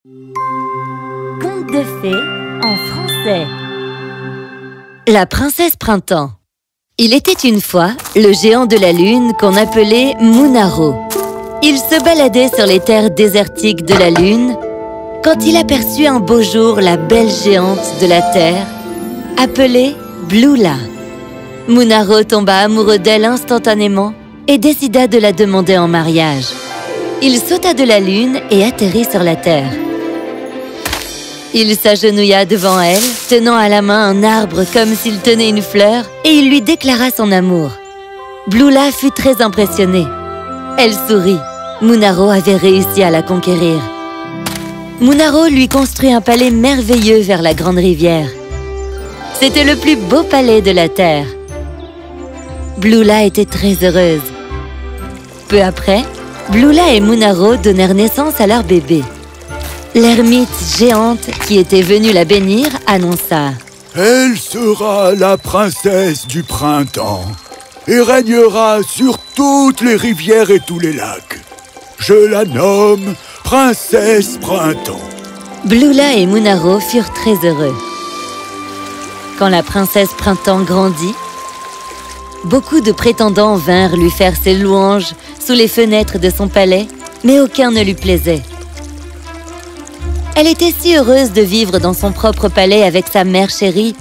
Conte de fées en français. La princesse Printemps. Il était une fois le géant de la lune qu'on appelait Munaro. Il se baladait sur les terres désertiques de la lune quand il aperçut un beau jour la belle géante de la terre, appelée Blula. Munaro tomba amoureux d'elle instantanément et décida de la demander en mariage. Il sauta de la lune et atterrit sur la terre. Il s'agenouilla devant elle, tenant à la main un arbre comme s'il tenait une fleur, et il lui déclara son amour. Blula fut très impressionnée. Elle sourit. Munaro avait réussi à la conquérir. Munaro lui construit un palais merveilleux vers la grande rivière. C'était le plus beau palais de la terre. Blula était très heureuse. Peu après, Blula et Munaro donnèrent naissance à leur bébé. L'ermite géante qui était venue la bénir annonça: « Elle sera la princesse du printemps et régnera sur toutes les rivières et tous les lacs. Je la nomme Princesse Printemps. » Blula et Munaro furent très heureux. Quand la princesse Printemps grandit, beaucoup de prétendants vinrent lui faire ses louanges sous les fenêtres de son palais, mais aucun ne lui plaisait. Elle était si heureuse de vivre dans son propre palais avec sa mère chérie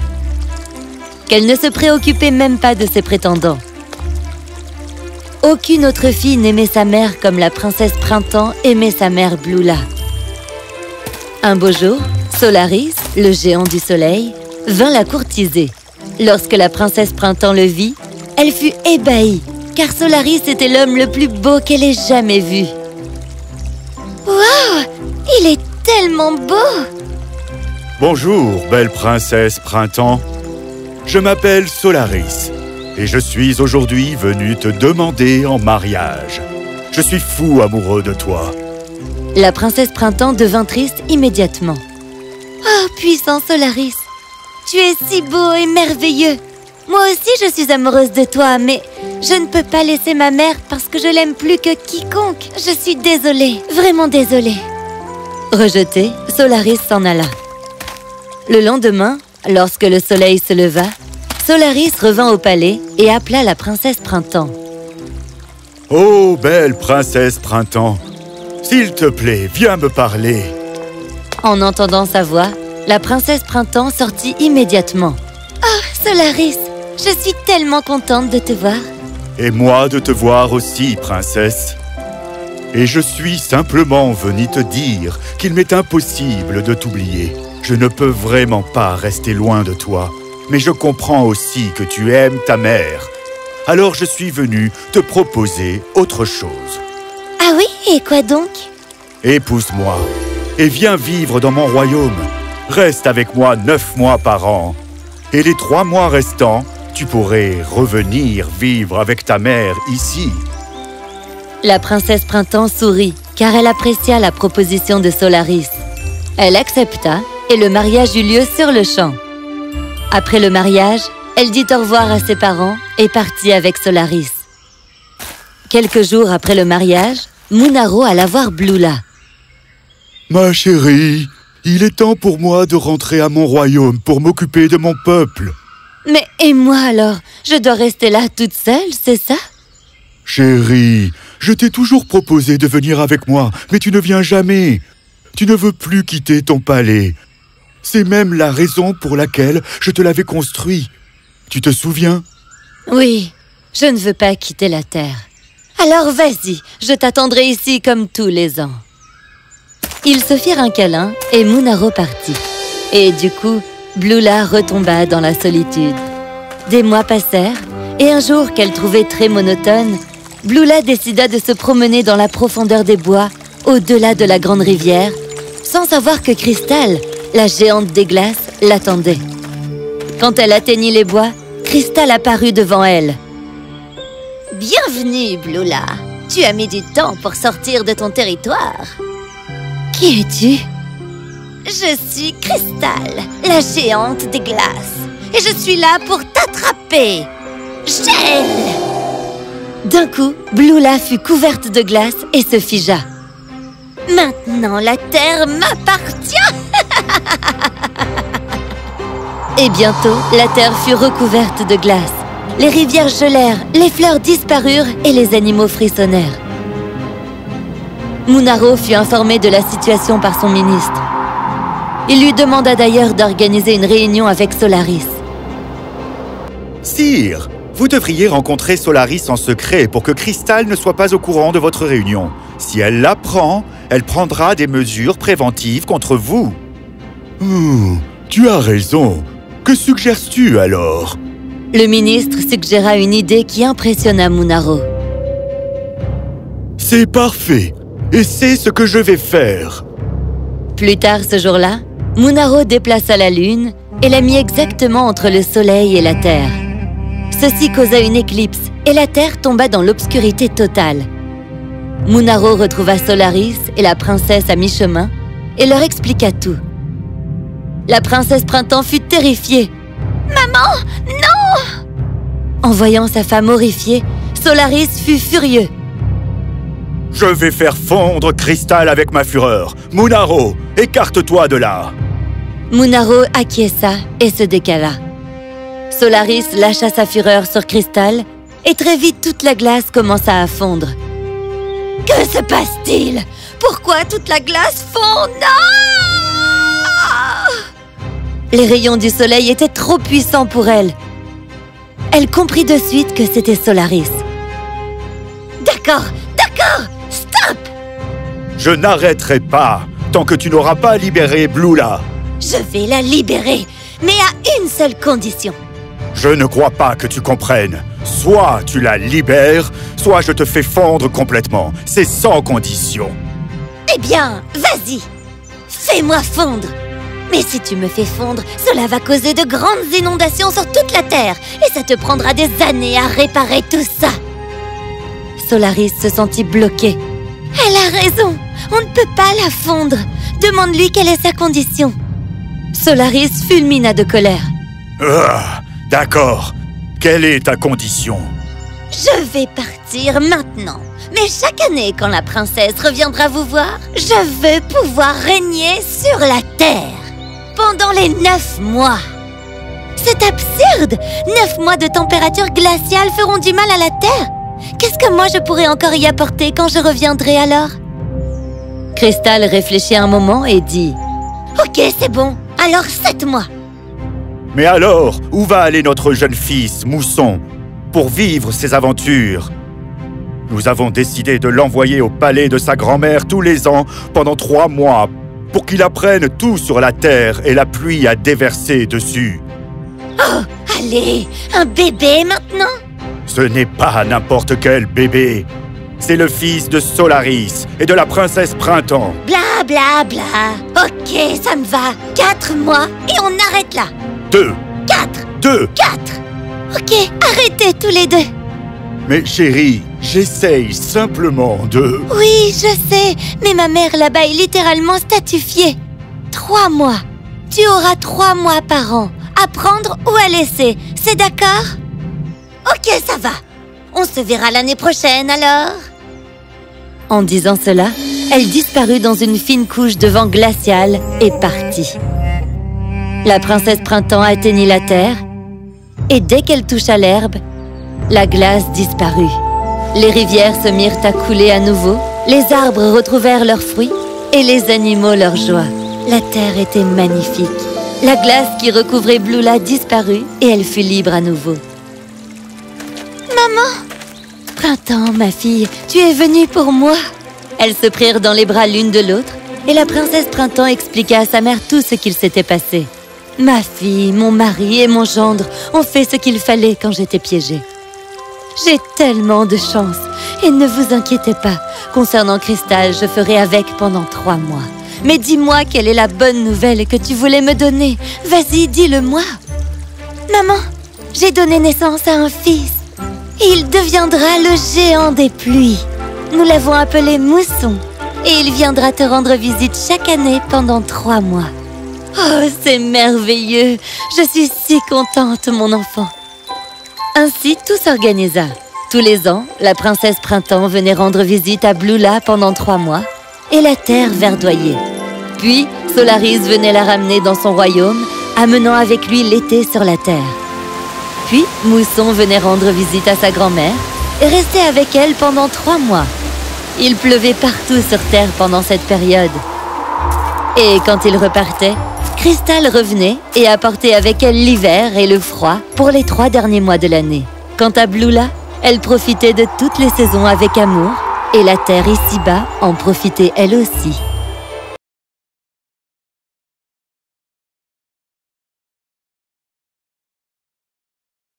qu'elle ne se préoccupait même pas de ses prétendants. Aucune autre fille n'aimait sa mère comme la princesse Printemps aimait sa mère Blula. Un beau jour, Solaris, le géant du soleil, vint la courtiser. Lorsque la princesse Printemps le vit, elle fut ébahie, car Solaris était l'homme le plus beau qu'elle ait jamais vu. « Waouh! Il est tellement beau! » Bonjour, belle princesse Printemps. Je m'appelle Solaris et je suis aujourd'hui venu te demander en mariage. Je suis fou amoureux de toi. La princesse Printemps devint triste immédiatement. « Oh, puissant Solaris! Tu es si beau et merveilleux! Moi aussi je suis amoureuse de toi, mais je ne peux pas laisser ma mère parce que je l'aime plus que quiconque. Je suis désolée, vraiment désolée. » Rejetée, Solaris s'en alla. Le lendemain, lorsque le soleil se leva, Solaris revint au palais et appela la princesse Printemps. « Oh, belle princesse Printemps, s'il te plaît, viens me parler. » En entendant sa voix, la princesse Printemps sortit immédiatement. « Oh, Solaris, je suis tellement contente de te voir. »« Et moi de te voir aussi, princesse. Et je suis simplement venu te dire qu'il m'est impossible de t'oublier. Je ne peux vraiment pas rester loin de toi, mais je comprends aussi que tu aimes ta mère. Alors je suis venu te proposer autre chose. »« Ah oui, et quoi donc ?»« Épouse-moi et viens vivre dans mon royaume. Reste avec moi 9 mois par an. Et les 3 mois restants, tu pourrais revenir vivre avec ta mère ici. » La princesse Printemps sourit, car elle apprécia la proposition de Solaris. Elle accepta et le mariage eut lieu sur le champ. Après le mariage, elle dit au revoir à ses parents et partit avec Solaris. Quelques jours après le mariage, Munaro alla voir Blula. « Ma chérie, il est temps pour moi de rentrer à mon royaume pour m'occuper de mon peuple. »« Mais et moi alors? Je dois rester là toute seule, c'est ça ?»« Chérie, je t'ai toujours proposé de venir avec moi, mais tu ne viens jamais. Tu ne veux plus quitter ton palais. C'est même la raison pour laquelle je te l'avais construit. Tu te souviens? » « Oui, je ne veux pas quitter la terre. Alors vas-y, je t'attendrai ici comme tous les ans. » Ils se firent un câlin et Munaro partit. Et du coup, Blula retomba dans la solitude. Des mois passèrent et un jour qu'elle trouvait très monotone, Blula décida de se promener dans la profondeur des bois, au-delà de la grande rivière, sans savoir que Cristal, la géante des glaces, l'attendait. Quand elle atteignit les bois, Cristal apparut devant elle. « Bienvenue, Blula. Tu as mis du temps pour sortir de ton territoire. »« Qui es-tu » ?»« Je suis Cristal, la géante des glaces, et je suis là pour t'attraper. Gèle !» D'un coup, Blula fut couverte de glace et se figea. Maintenant, la terre m'appartient. Et bientôt, la terre fut recouverte de glace. Les rivières gelèrent, les fleurs disparurent et les animaux frissonnèrent. Munaro fut informé de la situation par son ministre. Il lui demanda d'ailleurs d'organiser une réunion avec Solaris. Sire, vous devriez rencontrer Solaris en secret pour que Crystal ne soit pas au courant de votre réunion. Si elle l'apprend, elle prendra des mesures préventives contre vous. Tu as raison. Que suggères-tu alors? Le ministre suggéra une idée qui impressionna Munaro. C'est parfait, et c'est ce que je vais faire. Plus tard ce jour-là, Munaro déplaça la lune et la mit exactement entre le soleil et la terre. Ceci causa une éclipse et la terre tomba dans l'obscurité totale. Munaro retrouva Solaris et la princesse à mi-chemin et leur expliqua tout. La princesse Printemps fut terrifiée. « Maman, non !» En voyant sa femme horrifiée, Solaris fut furieux. « Je vais faire fondre Crystal avec ma fureur. Munaro, écarte-toi de là !» Munaro acquiesça et se décala. Solaris lâcha sa fureur sur Crystal et très vite toute la glace commença à fondre. « Que se passe-t-il? Pourquoi toute la glace fond? Non !» Les rayons du soleil étaient trop puissants pour elle. Elle comprit de suite que c'était Solaris. « D'accord, stop !» Je n'arrêterai pas tant que tu n'auras pas libéré Blula. Je vais la libérer, mais à une seule condition. Je ne crois pas que tu comprennes. Soit tu la libères, soit je te fais fondre complètement. C'est sans condition. Eh bien, vas-y, fais-moi fondre. Mais si tu me fais fondre, cela va causer de grandes inondations sur toute la Terre. Et ça te prendra des années à réparer tout ça. Solaris se sentit bloquée. Elle a raison, on ne peut pas la fondre. Demande-lui quelle est sa condition. Solaris fulmina de colère. D'accord. Quelle est ta condition? Je vais partir maintenant. Mais chaque année, quand la princesse reviendra vous voir, je veux pouvoir régner sur la Terre. Pendant les 9 mois. C'est absurde! 9 mois de température glaciale feront du mal à la Terre. Qu'est-ce que moi je pourrais encore y apporter quand je reviendrai alors? Crystal réfléchit un moment et dit « Ok, c'est bon. Alors 7 mois. » Mais alors, où va aller notre jeune fils, Mousson, pour vivre ses aventures? Nous avons décidé de l'envoyer au palais de sa grand-mère tous les ans pendant 3 mois pour qu'il apprenne tout sur la terre et la pluie à déverser dessus. Oh, allez, un bébé maintenant? Ce n'est pas n'importe quel bébé. C'est le fils de Solaris et de la princesse Printemps. Bla bla bla. Ok, ça me va. 4 mois et on arrête là. 2. 4. 2. 4. Ok, arrêtez tous les deux. Mais chérie, j'essaye simplement de... Oui, je sais, mais ma mère là-bas est littéralement statifiée. 3 mois. Tu auras 3 mois par an. À prendre ou à laisser. C'est d'accord? Ok, ça va. On se verra l'année prochaine alors. En disant cela, elle disparut dans une fine couche de vent glacial et partit. La princesse Printemps atteignit la terre et dès qu'elle toucha l'herbe, la glace disparut. Les rivières se mirent à couler à nouveau, les arbres retrouvèrent leurs fruits et les animaux leur joie. La terre était magnifique. La glace qui recouvrait Blula disparut et elle fut libre à nouveau. Maman! Printemps, ma fille, tu es venue pour moi. Elles se prirent dans les bras l'une de l'autre et la princesse Printemps expliqua à sa mère tout ce qu'il s'était passé. Ma fille, mon mari et mon gendre ont fait ce qu'il fallait quand j'étais piégée. J'ai tellement de chance et ne vous inquiétez pas. Concernant Crystal, je ferai avec pendant 3 mois. Mais dis-moi quelle est la bonne nouvelle que tu voulais me donner. Vas-y, dis-le-moi. Maman, j'ai donné naissance à un fils. Et il deviendra le géant des pluies. Nous l'avons appelé Mousson. Et il viendra te rendre visite chaque année pendant 3 mois. Oh, c'est merveilleux! Je suis si contente, mon enfant. Ainsi, tout s'organisa. Tous les ans, la princesse Printemps venait rendre visite à Blula pendant 3 mois. et la terre verdoyait. Puis, Solaris venait la ramener dans son royaume, amenant avec lui l'été sur la terre. Puis, Mousson venait rendre visite à sa grand-mère et restait avec elle pendant 3 mois. Il pleuvait partout sur Terre pendant cette période. Et quand il repartait, Cristal revenait et apportait avec elle l'hiver et le froid pour les 3 derniers mois de l'année. Quant à Blula, elle profitait de toutes les saisons avec amour et la Terre ici-bas en profitait elle aussi.